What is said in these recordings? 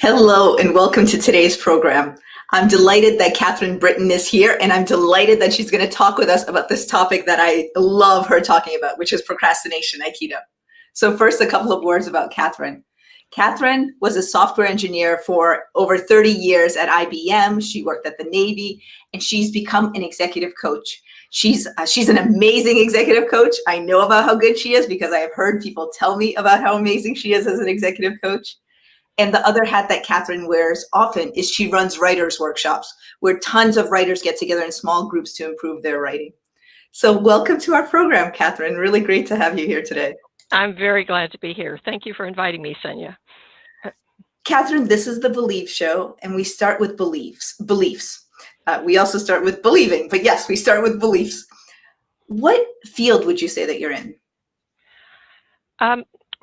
Hello and welcome to today's program. I'm delighted that Kathryn Britton is here, and I'm delighted that she's going to talk with us about this topic that I love her talking about, which is procrastination Aikido. So first, a couple of words about Kathryn. Kathryn was a software engineer for over 30 years at IBM. She worked at the Navy, and she's become an executive coach. She's an amazing executive coach. I know about how good she is because I have heard people tell me about how amazing she is as an executive coach. And the other hat that Kathryn wears often is she runs writers' workshops where tons of writers get together in small groups to improve their writing. So welcome to our program, Kathryn. Really great to have you here today. I'm very glad to be here. Thank you for inviting me, Sonia. Kathryn, this is the Believe Show, and we start with beliefs. We also start with believing, but yes, we start with beliefs. What field would you say that you're in?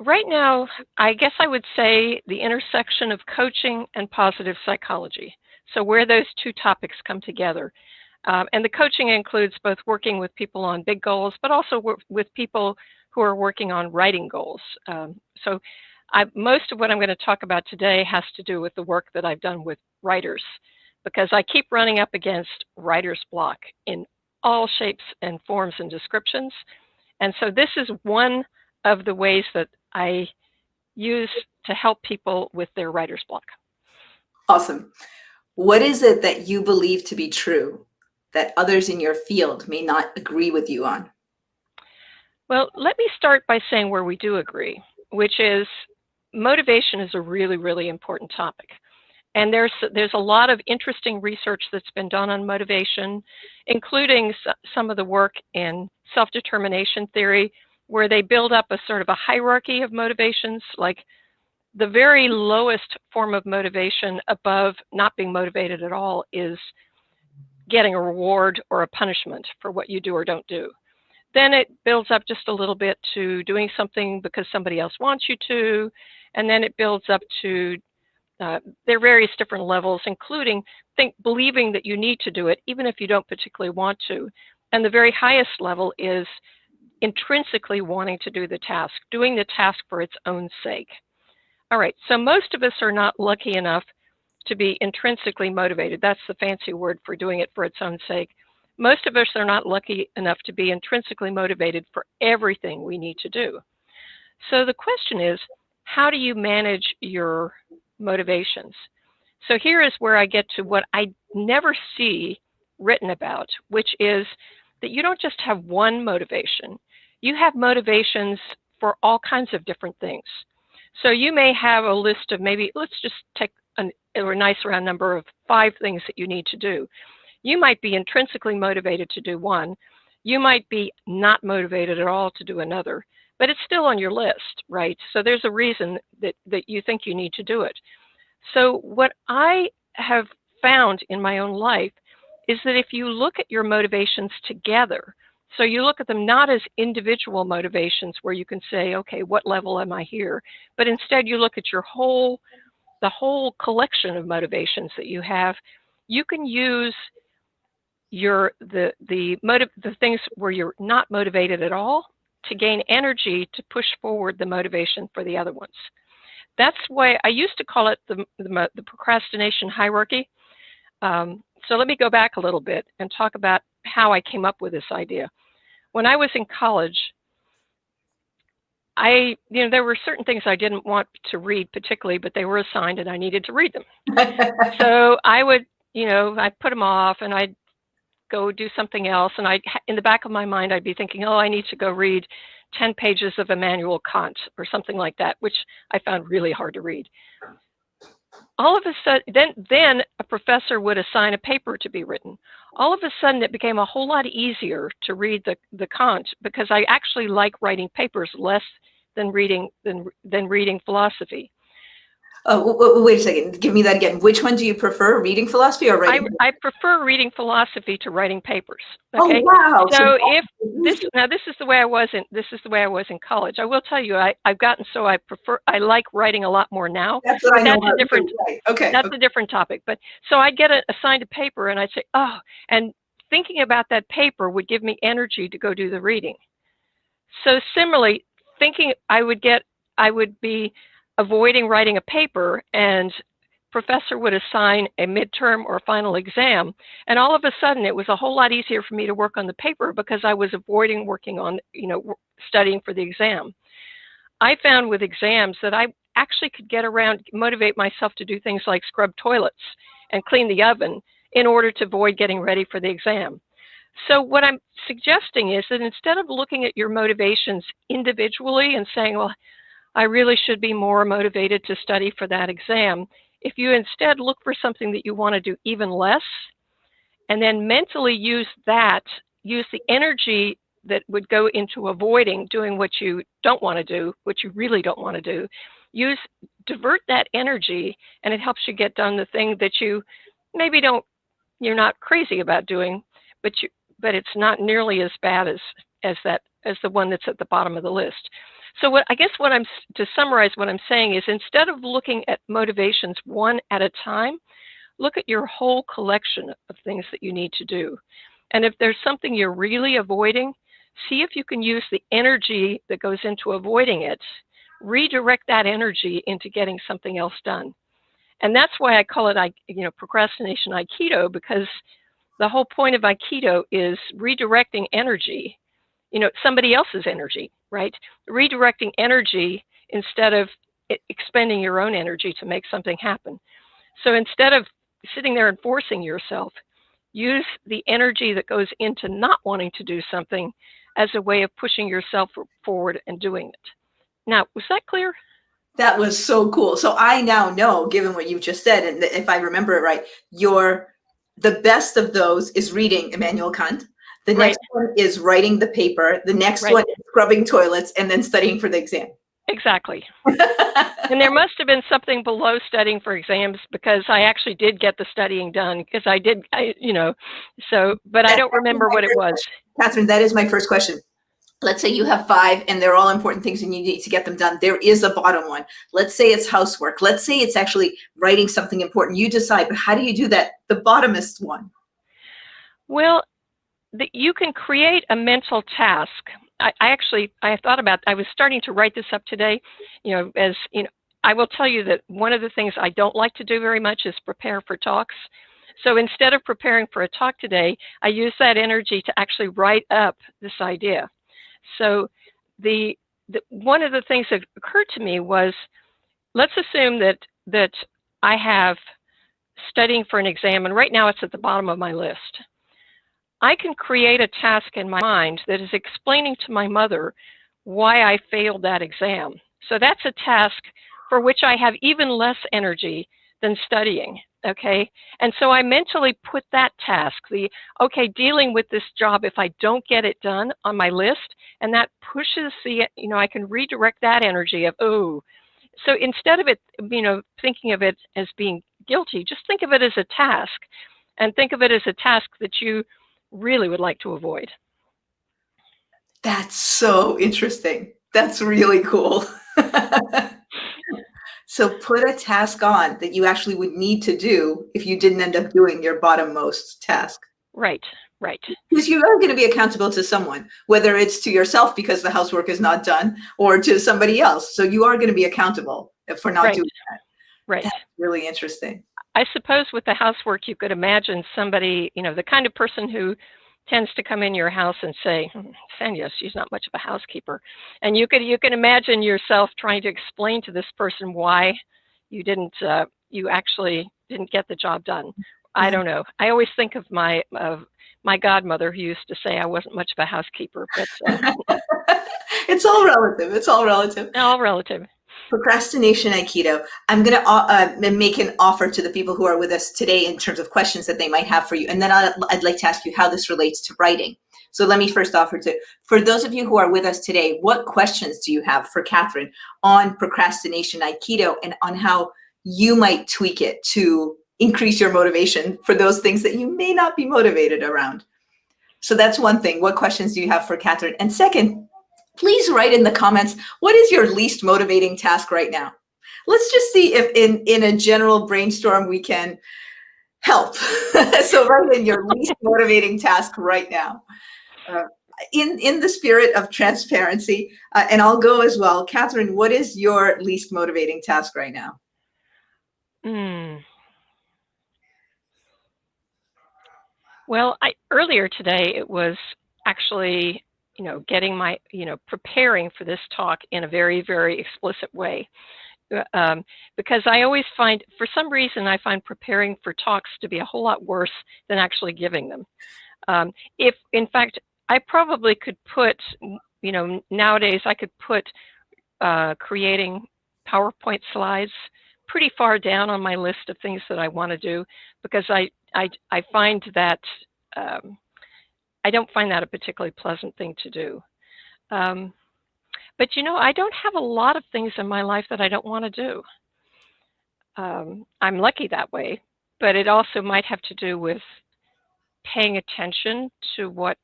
Right now, I guess I would say the intersection of coaching and positive psychology. So where those two topics come together. And the coaching includes both working with people on big goals, but also with people who are working on writing goals. Most of what I'm going to talk about today has to do with the work that I've done with writers, because I keep running up against writer's block in all shapes and forms and descriptions. And so this is one of the ways that I use to help people with their writer's block. Awesome. What is it that you believe to be true that others in your field may not agree with you on? Well, let me start by saying where we do agree, which is motivation is a really, really important topic. And there's a lot of interesting research that's been done on motivation, including some of the work in self-determination theory, where they build up a sort of a hierarchy of motivations, like the very lowest form of motivation above not being motivated at all is getting a reward or a punishment for what you do or don't do. Then it builds up just a little bit to doing something because somebody else wants you to, and then it builds up to there are various different levels, including believing that you need to do it, even if you don't particularly want to. And the very highest level is intrinsically wanting to do the task, doing the task for its own sake. All right, so most of us are not lucky enough to be intrinsically motivated. That's the fancy word for doing it for its own sake. Most of us are not lucky enough to be intrinsically motivated for everything we need to do. So the question is, how do you manage your motivations? So here is where I get to what I never see written about, which is that you don't just have one motivation. You have motivations for all kinds of different things. So you may have a list of maybe, let's just take a nice round number of 5 things that you need to do. You might be intrinsically motivated to do one. You might be not motivated at all to do another, but it's still on your list, right? So there's a reason that you think you need to do it. So what I have found in my own life is that if you look at your motivations together, so you look at them not as individual motivations where you can say, okay, what level am I here? But instead you look at the whole collection of motivations that you have. You can use the things where you're not motivated at all to gain energy to push forward the motivation for the other ones. That's why I used to call it the procrastination hierarchy. So let me go back a little bit and talk about how I came up with this idea. When I was in college, there were certain things I didn't want to read particularly, but they were assigned and I needed to read them. So I would, I put them off and I'd go do something else. And in the back of my mind, I'd be thinking, oh, I need to go read 10 pages of Immanuel Kant or something like that, which I found really hard to read. All of a sudden, then a professor would assign a paper to be written. All of a sudden, it became a whole lot easier to read the Kant because I actually like writing papers less than reading philosophy. Oh, wait a second. Give me that again. Which one do you prefer, reading philosophy or writing? I prefer reading philosophy to writing papers. Okay? Oh, wow. So if this is the way I was in college. I will tell you, I've gotten so I like writing a lot more now. That's what I know. That's a different. Right. Okay. That's a different topic. But so I'd get assigned a paper, and I'd say, oh, and thinking about that paper would give me energy to go do the reading. So similarly, thinking I would be avoiding writing a paper and professor would assign a midterm or final exam, and all of a sudden it was a whole lot easier for me to work on the paper because I was avoiding working on, studying for the exam. I found with exams that I actually could motivate myself to do things like scrub toilets and clean the oven in order to avoid getting ready for the exam. So what I'm suggesting is that instead of looking at your motivations individually and saying, well, I really should be more motivated to study for that exam, if you instead look for something that you want to do even less, and then mentally use the energy that would go into avoiding doing what you don't want to do, what you really don't want to do, divert that energy, and it helps you get done the thing that you maybe you're not crazy about doing, but it's not nearly as bad as the one that's at the bottom of the list. So to summarize what I'm saying is, instead of looking at motivations one at a time, look at your whole collection of things that you need to do. And if there's something you're really avoiding, see if you can use the energy that goes into avoiding it, redirect that energy into getting something else done. And that's why I call it, procrastination Aikido, because the whole point of Aikido is redirecting energy, somebody else's energy, right? Redirecting energy instead of expending your own energy to make something happen. So instead of sitting there and forcing yourself, use the energy that goes into not wanting to do something as a way of pushing yourself forward and doing it. Now, was that clear? That was so cool. So I now know, given what you just said, and if I remember it right, the best of those is reading Immanuel Kant. The Right. next one is writing the paper. The next Right. one is scrubbing toilets, and then studying for the exam. Exactly. And there must have been something below studying for exams, because I actually did get the studying done, because but I don't remember what it was. Kathryn, that is my first question. Let's say you have 5 and they're all important things and you need to get them done. There is a bottom one. Let's say it's housework. Let's say it's actually writing something important. You decide, but how do you do that? The bottomest one. Well, you can create a mental task. I thought about, I was starting to write this up today, I will tell you that one of the things I don't like to do very much is prepare for talks. So instead of preparing for a talk today, I use that energy to actually write up this idea. So one of the things that occurred to me was, let's assume that I have studying for an exam, and right now it's at the bottom of my list. I can create a task in my mind that is explaining to my mother why I failed that exam. So that's a task for which I have even less energy than studying, okay? And so I mentally put that task, dealing with this job if I don't get it done, on my list, and that pushes I can redirect that energy of, oh. So instead of it, thinking of it as being guilty, just think of it as a task, and think of it as a task that you really would like to avoid. That's so interesting. That's really cool. So put a task on that you actually would need to do if you didn't end up doing your bottommost task. Right. Because you are going to be accountable to someone, whether it's to yourself because the housework is not done, or to somebody else. So you are going to be accountable for not doing that. Right. That's really interesting. I suppose with the housework, you could imagine somebody, the kind of person who tends to come in your house and say, Sanya, she's not much of a housekeeper. And you can imagine yourself trying to explain to this person why you actually didn't get the job done. I don't know. I always think of my godmother, who used to say I wasn't much of a housekeeper, but it's all relative. It's all relative. All relative. Procrastination Aikido. I'm going to make an offer to the people who are with us today in terms of questions that they might have for you. And then I'd like to ask you how this relates to writing. So let me first offer for those of you who are with us today, what questions do you have for Kathryn on procrastination Aikido and on how you might tweak it to increase your motivation for those things that you may not be motivated around? So that's one thing. What questions do you have for Kathryn? And second, please write in the comments, what is your least motivating task right now? Let's just see if in a general brainstorm we can help. So write in your least motivating task right now. In the spirit of transparency, and I'll go as well. Kathryn, what is your least motivating task right now? Mm. Well, earlier today it was actually, getting my, preparing for this talk in a very, very explicit way. Because I always find, for some reason, I find preparing for talks to be a whole lot worse than actually giving them. If, in fact, I probably could put, nowadays I could put creating PowerPoint slides pretty far down on my list of things that I want to do, because I find that I don't find that a particularly pleasant thing to do. But I don't have a lot of things in my life that I don't want to do. I'm lucky that way, but it also might have to do with paying attention to what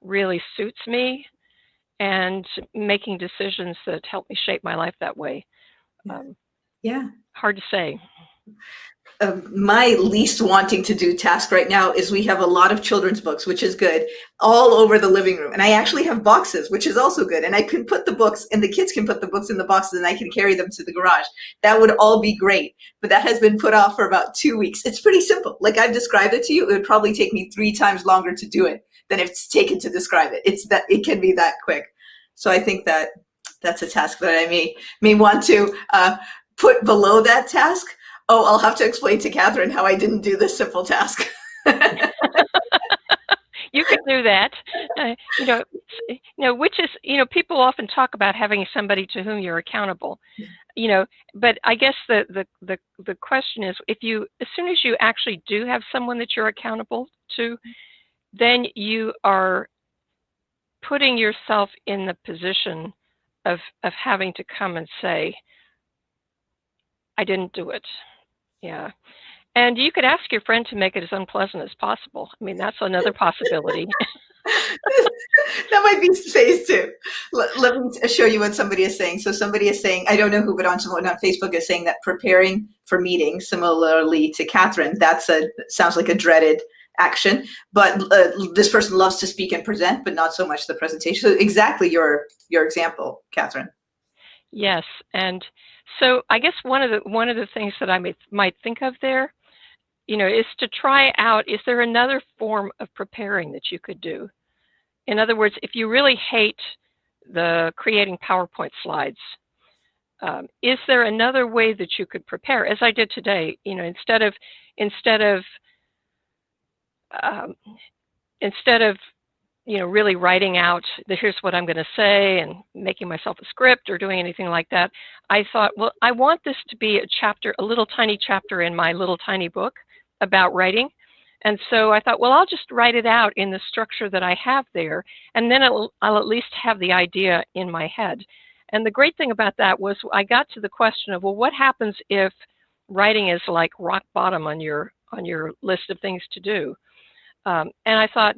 really suits me and making decisions that help me shape my life that way. Yeah. Hard to say. My least wanting to do task right now is we have a lot of children's books, which is good, all over the living room. And I actually have boxes, which is also good. And I can put the books, and the kids can put the books in the boxes, and I can carry them to the garage. That would all be great. But that has been put off for about 2 weeks. It's pretty simple. Like I've described it to you, it would probably take me 3 times longer to do it than it's taken to describe it. It can be that quick. So I think that's a task that I may want to put below that task. Oh, I'll have to explain to Kathryn how I didn't do this simple task. You can do that. Which is, people often talk about having somebody to whom you're accountable. But I guess the question is, as soon as you actually do have someone that you're accountable to, then you are putting yourself in the position of having to come and say, I didn't do it. Yeah. And you could ask your friend to make it as unpleasant as possible. I mean, that's another possibility. That might be phase 2. Let me show you what somebody is saying. So somebody is saying, I don't know who, but on Facebook is saying that preparing for meetings, similarly to Kathryn, sounds like a dreaded action. But this person loves to speak and present, but not so much the presentation. So exactly your example, Kathryn. Yes, and so I guess one of the things that I might think of there, is to try out, is there another form of preparing that you could do? In other words, if you really hate the creating PowerPoint slides, is there another way that you could prepare? As I did today, instead of really writing out here's what I'm going to say and making myself a script or doing anything like that, I thought, well, I want this to be a little tiny chapter in my little tiny book about writing. And so I thought, well, I'll just write it out in the structure that I have there, and then I'll at least have the idea in my head. And the great thing about that was I got to the question of, well, what happens if writing is like rock bottom on your list of things to do? And I thought,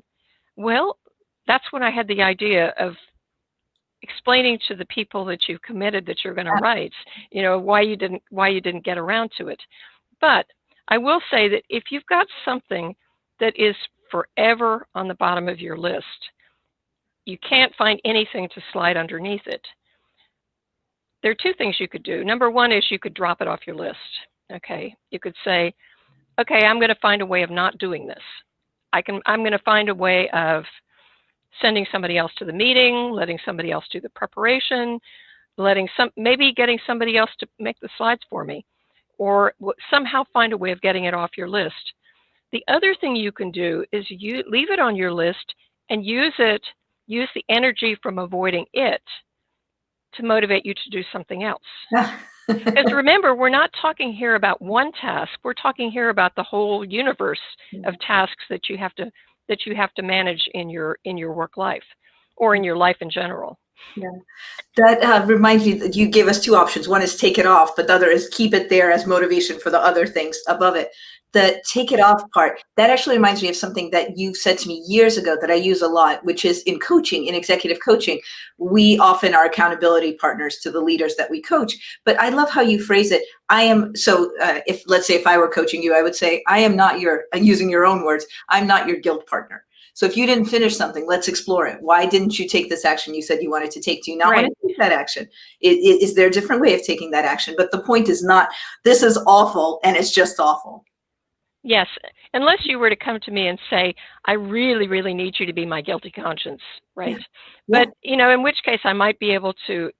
well, that's when I had the idea of explaining to the people that you've committed that you're going to write, why you didn't get around to it. But I will say that if you've got something that is forever on the bottom of your list, you can't find anything to slide underneath it. There are 2 things you could do. Number one is you could drop it off your list. Okay, you could say, okay, I'm going to find a way of not doing this. I'm going to find a way of sending somebody else to the meeting, letting somebody else do the preparation, maybe getting somebody else to make the slides for me, or somehow find a way of getting it off your list. The other thing you can do is you leave it on your list and use the energy from avoiding it to motivate you to do something else. Because remember, we're not talking here about one task. We're talking here about the whole universe of tasks that you have to manage in your work life or in your life in general. Yeah, that reminds me that you gave us 2 options. One is take it off, but the other is keep it there as motivation for the other things above it. The take it off part, that actually reminds me of something that you said to me years ago that I use a lot, which is in coaching, in executive coaching, we often are accountability partners to the leaders that we coach. But I love how you phrase it. Let's say if I were coaching you, I would say, I'm using your own words, I'm not your guilt partner. So if you didn't finish something, let's explore it. Why didn't you take this action you said you wanted to take? Do you not want to take that action? Is there a different way of taking that action? But the point is not, this is awful and it's just awful. Yes, unless you were to come to me and say, I really, really need you to be my guilty conscience, right? Yeah. But, in which case I might be able to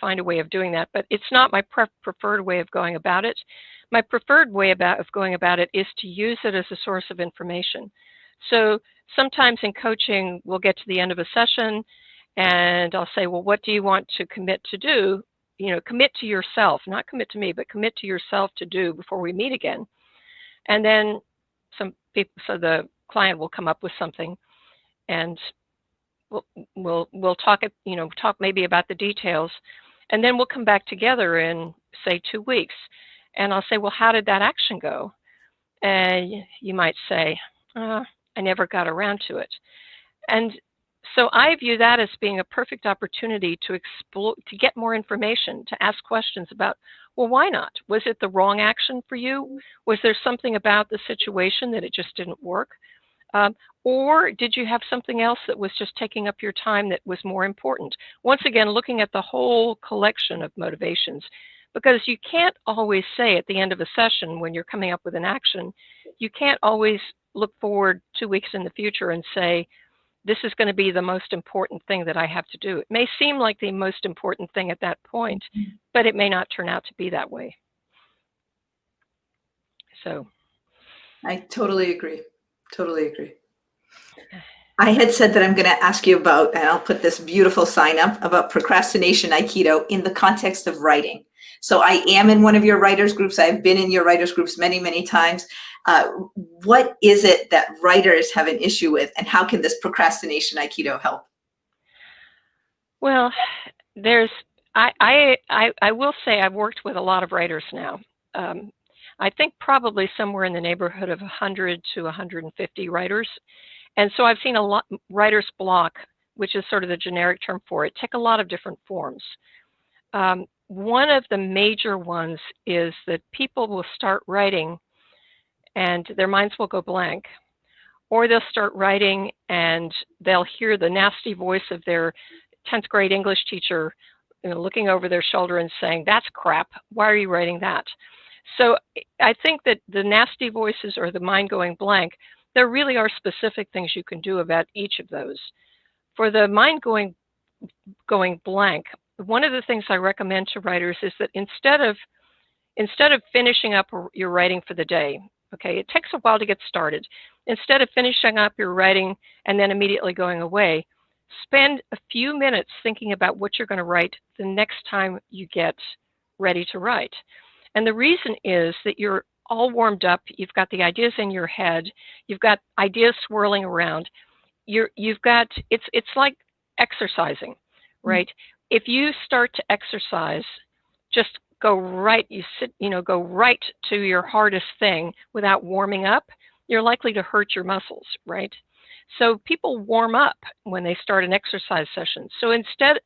find a way of doing that, but it's not my preferred way of going about it. My preferred way of going about it is to use it as a source of information. So sometimes in coaching, we'll get to the end of a session and I'll say, well, what do you want to commit to do? Commit to yourself, not commit to me, but commit to yourself to do before we meet again. And then so the client will come up with something, and we'll talk maybe about the details, and then we'll come back together in say 2 weeks, and I'll say, well, how did that action go? And you might say, I never got around to it. And so I view that as being a perfect opportunity to explore, to get more information, to ask questions about, well, why not? Was it the wrong action for you? Was there something about the situation that it just didn't work? Or did you have something else that was just taking up your time that was more important? Once again, looking at the whole collection of motivations, because you can't always say at the end of a session when you're coming up with an action, you can't always look forward 2 weeks in the future and say, this is going to be the most important thing that I have to do. It may seem like the most important thing at that point, but it may not turn out to be that way. So I totally agree. Totally agree. I had said that I'm going to ask you about, and I'll put this beautiful sign up, about procrastination Aikido in the context of writing. So I am in one of your writers groups. I've been in your writers groups many, many times. What is it that writers have an issue with, and how can this procrastination Aikido help? Well, I will say I've worked with a lot of writers now. I think probably somewhere in the neighborhood of 100 to 150 writers. And so I've seen a lot writer's block, which is sort of the generic term for it, take a lot of different forms. One of the major ones is that people will start writing and their minds will go blank, or they'll start writing and they'll hear the nasty voice of their 10th grade English teacher, looking over their shoulder and saying, that's crap, why are you writing that? So I think that the nasty voices or the mind going blank, there really are specific things you can do about each of those. For the mind going blank, one of the things I recommend to writers is that instead of finishing up your writing for the day, okay, it takes a while to get started. Instead of finishing up your writing and then immediately going away, spend a few minutes thinking about what you're going to write the next time you get ready to write. And the reason is that you're all warmed up, you've got the ideas in your head, you've got ideas swirling around. It's like exercising, right? Mm-hmm. If you start to exercise, just go right to your hardest thing without warming up, you're likely to hurt your muscles, right? So people warm up when they start an exercise session. So instead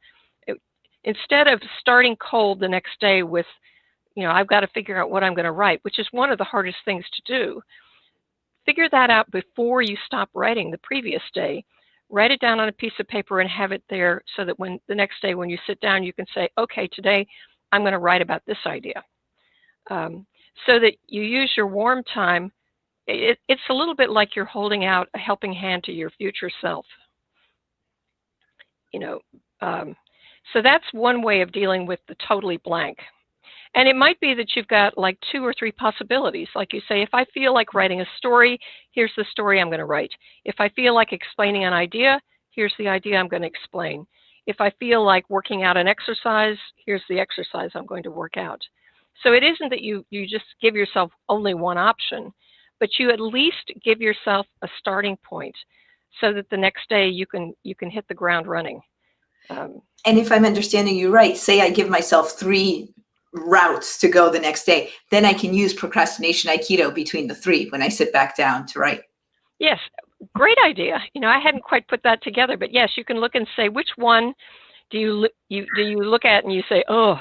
of starting cold the next day with, I've got to figure out what I'm going to write, which is one of the hardest things to do, figure that out before you stop writing the previous day. Write it down on a piece of paper and have it there so that when the next day when you sit down, you can say, okay, today I'm going to write about this idea. So that you use your warm time. It's a little bit like you're holding out a helping hand to your future self. So that's one way of dealing with the totally blank. And it might be that you've got like 2 or 3 possibilities. Like you say, if I feel like writing a story, here's the story I'm going to write. If I feel like explaining an idea, here's the idea I'm going to explain. If I feel like working out an exercise, here's the exercise I'm going to work out. So it isn't that you just give yourself only one option, but you at least give yourself a starting point so that the next day you can hit the ground running. And if I'm understanding you right, say I give myself 3 routes to go the next day, then I can use procrastination Aikido between the 3 when I sit back down to write. Yes, great idea. I hadn't quite put that together, but yes, you can look and say, which one do you look at and you say, oh,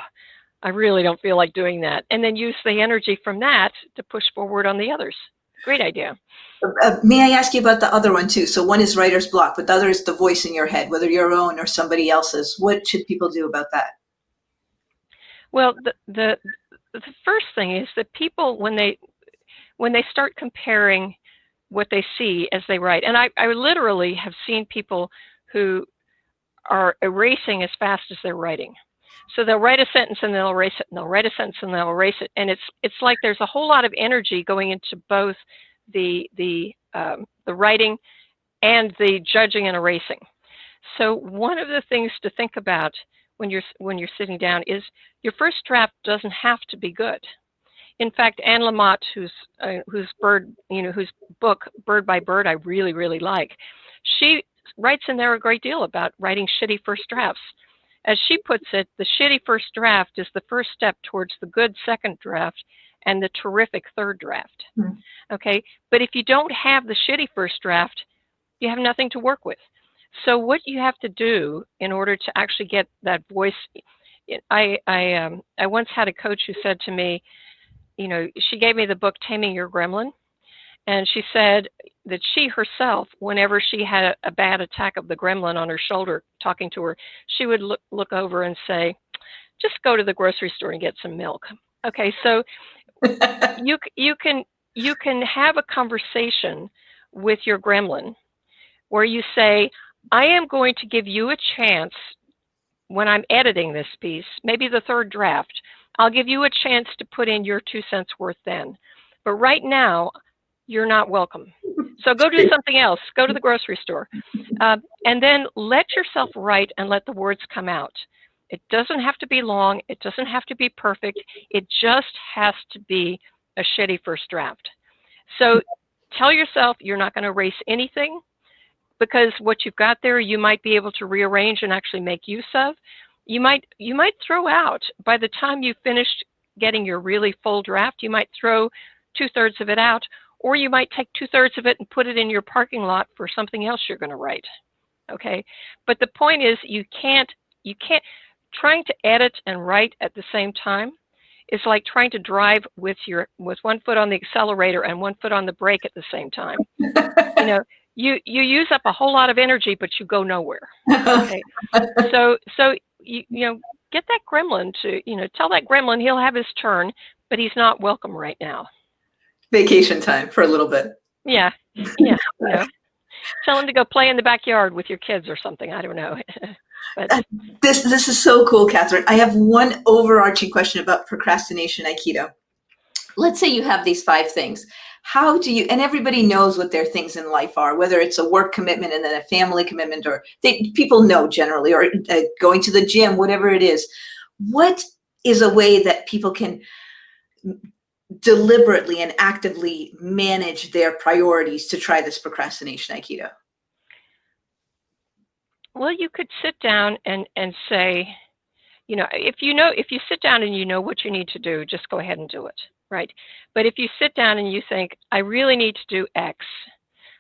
I really don't feel like doing that, and then use the energy from that to push forward on the others. Great idea. May I ask you about the other one too? So one is writer's block, but the other is the voice in your head, whether your own or somebody else's. What should people do about that? Well, the first thing is that people, when they start comparing what they see as they write, and I literally have seen people who are erasing as fast as they're writing. So they'll write a sentence and they'll erase it, and they'll write a sentence and they'll erase it, and it's like there's a whole lot of energy going into both the writing and the judging and erasing. So one of the things to think about when you're sitting down is your first draft doesn't have to be good. In fact, Anne Lamott, whose book Bird by Bird I really, really like, she writes in there a great deal about writing shitty first drafts. As she puts it, the shitty first draft is the first step towards the good second draft and the terrific third draft. Mm-hmm. Okay, but if you don't have the shitty first draft, you have nothing to work with. So what you have to do in order to actually get that voice, I once had a coach who said to me, she gave me the book Taming Your Gremlin, and she said that she herself, whenever she had a bad attack of the gremlin on her shoulder talking to her, she would look over and say, just go to the grocery store and get some milk. Okay, so you can have a conversation with your gremlin where you say, I am going to give you a chance when I'm editing this piece, maybe the third draft, I'll give you a chance to put in your 2 cents worth then. But right now, you're not welcome. So go do something else. Go to the grocery store. And then let yourself write and let the words come out. It doesn't have to be long. It doesn't have to be perfect. It just has to be a shitty first draft. So tell yourself you're not going to erase anything, because what you've got there, you might be able to rearrange and actually make use of. You might throw out, by the time you've finished getting your really full draft, you might throw 2/3 of it out, or you might take 2/3 of it and put it in your parking lot for something else you're going to write. Okay, but the point is you can't trying to edit and write at the same time is like trying to drive with one foot on the accelerator and one foot on the brake at the same time. You use up a whole lot of energy, but you go nowhere. Okay, so get that gremlin to tell that gremlin he'll have his turn, but he's not welcome right now. Vacation time for a little bit. Yeah. Tell him to go play in the backyard with your kids or something. I don't know. But this is so cool, Kathryn. I have one overarching question about procrastination Aikido. Let's say you have these 5 things. How do you, and everybody knows what their things in life are, whether it's a work commitment and then a family commitment, or people know generally, or going to the gym, whatever it is. What is a way that people can deliberately and actively manage their priorities to try this procrastination Aikido? Well, you could sit down and say, if you sit down and you know what you need to do, just go ahead and do it, right? But if you sit down and you think, I really need to do X,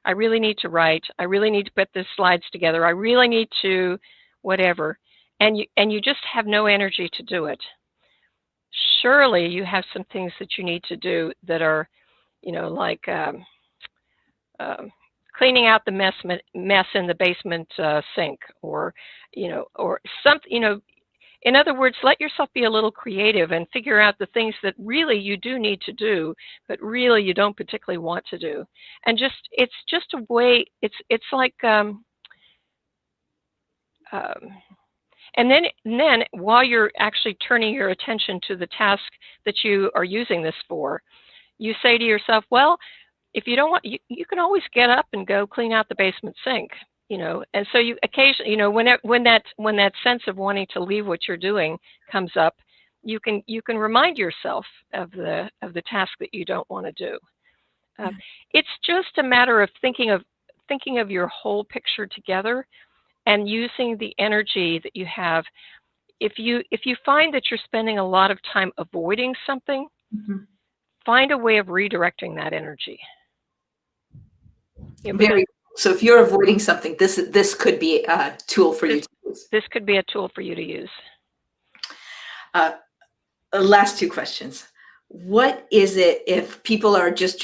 I really need to write, I really need to put the slides together, I really need to whatever, and you just have no energy to do it, surely you have some things that you need to do that are, like cleaning out the mess in the basement sink, or something. In other words, let yourself be a little creative and figure out the things that really you do need to do, but really you don't particularly want to do. And it's just a way. It's like. And then while you're actually turning your attention to the task that you are using this for, you say to yourself, well, if you don't want, you can always get up and go clean out the basement sink, and so you occasionally, when that sense of wanting to leave what you're doing comes up, you can remind yourself of the task that you don't want to do. It's just a matter of thinking of your whole picture together, and using the energy that you have. If you find that you're spending a lot of time avoiding something, find a way of redirecting that energy. So if you're avoiding something, this could be a tool for you to use. This could be a tool for you to use. Last 2 questions. what is it, if people are just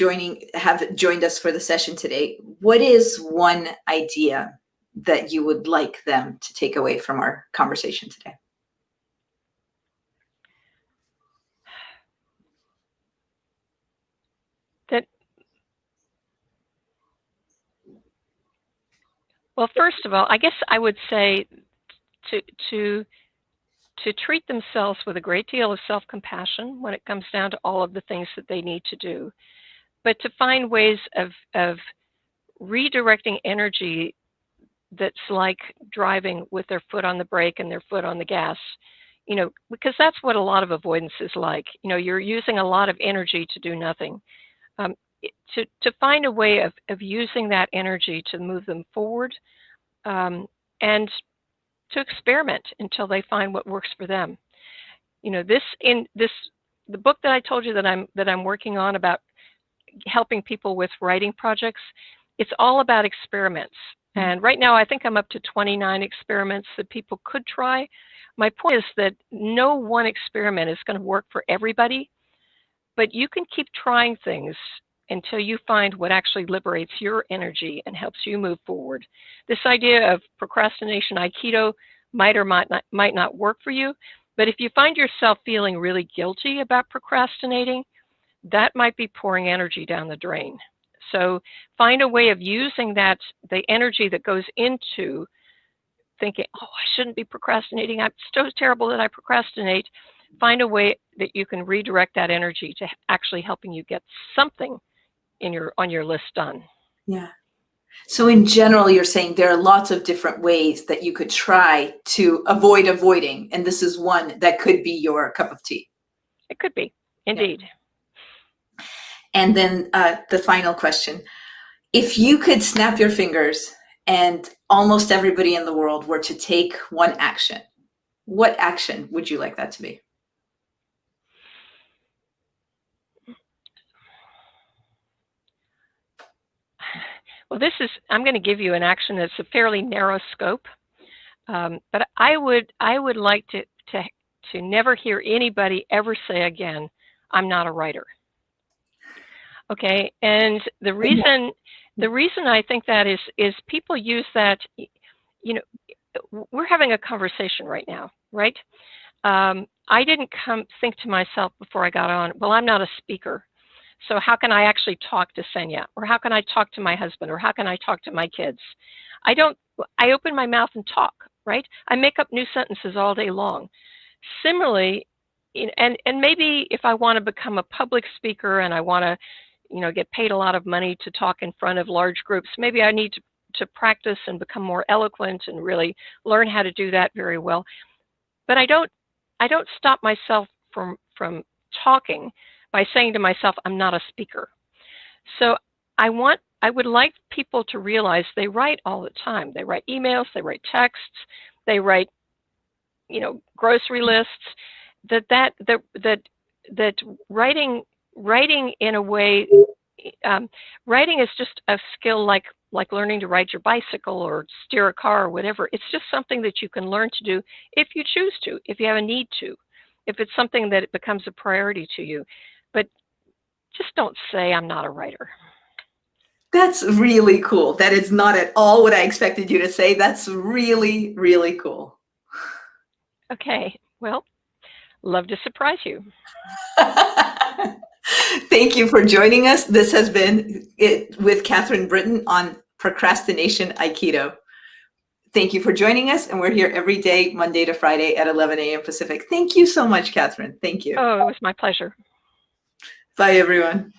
have joined us for the session today, what is one idea that you would like them to take away from our conversation today? Well, first of all, I guess I would say to treat themselves with a great deal of self-compassion when it comes down to all of the things that they need to do, but to find ways of redirecting energy that's like driving with their foot on the brake and their foot on the gas, because that's what a lot of avoidance is like. You're using a lot of energy to do nothing. To find a way of using that energy to move them forward, and to experiment until they find what works for them. The book that I told you that I'm working on about helping people with writing projects, it's all about experiments. And right now I think I'm up to 29 experiments that people could try. My point is that no one experiment is going to work for everybody, but you can keep trying things until you find what actually liberates your energy and helps you move forward. This idea of procrastination Aikido might or might not work for you, but if you find yourself feeling really guilty about procrastinating, that might be pouring energy down the drain. So find a way of using the energy that goes into thinking, oh, I shouldn't be procrastinating, I'm so terrible that I procrastinate. Find a way that you can redirect that energy to actually helping you get something on your list done. Yeah. So in general, you're saying there are lots of different ways that you could try to avoid avoiding, and this is one that could be your cup of tea. It could be, indeed. Yeah. And then the final question. If you could snap your fingers and almost everybody in the world were to take one action, what action would you like that to be? Well, I'm going to give you an action that's a fairly narrow scope, but I would like to never hear anybody ever say again, I'm not a writer. Okay, and the reason I think that is people use that, we're having a conversation right now, right? I didn't think to myself before I got on, well, I'm not a speaker. So how can I actually talk to Senya? Or how can I talk to my husband? Or how can I talk to my kids? I open my mouth and talk, right? I make up new sentences all day long. Similarly, and maybe if I want to become a public speaker and I want to, get paid a lot of money to talk in front of large groups, maybe I need to practice and become more eloquent and really learn how to do that very well. But I don't stop myself from talking by saying to myself, I'm not a speaker. So I would like people to realize they write all the time. They write emails, they write texts, they write, grocery lists. That writing in a way, writing is just a skill like learning to ride your bicycle or steer a car or whatever. It's just something that you can learn to do if you choose to, if you have a need to, if it's something that it becomes a priority to you. But just don't say I'm not a writer. That's really cool. That is not at all what I expected you to say. That's really, really cool. Okay, well, love to surprise you. Thank you for joining us. This has been it with Kathryn Britton on Procrastination Aikido. Thank you for joining us, and we're here every day, Monday to Friday at 11 a.m. Pacific. Thank you so much, Kathryn. Thank you. Oh, it was my pleasure. Bye, everyone.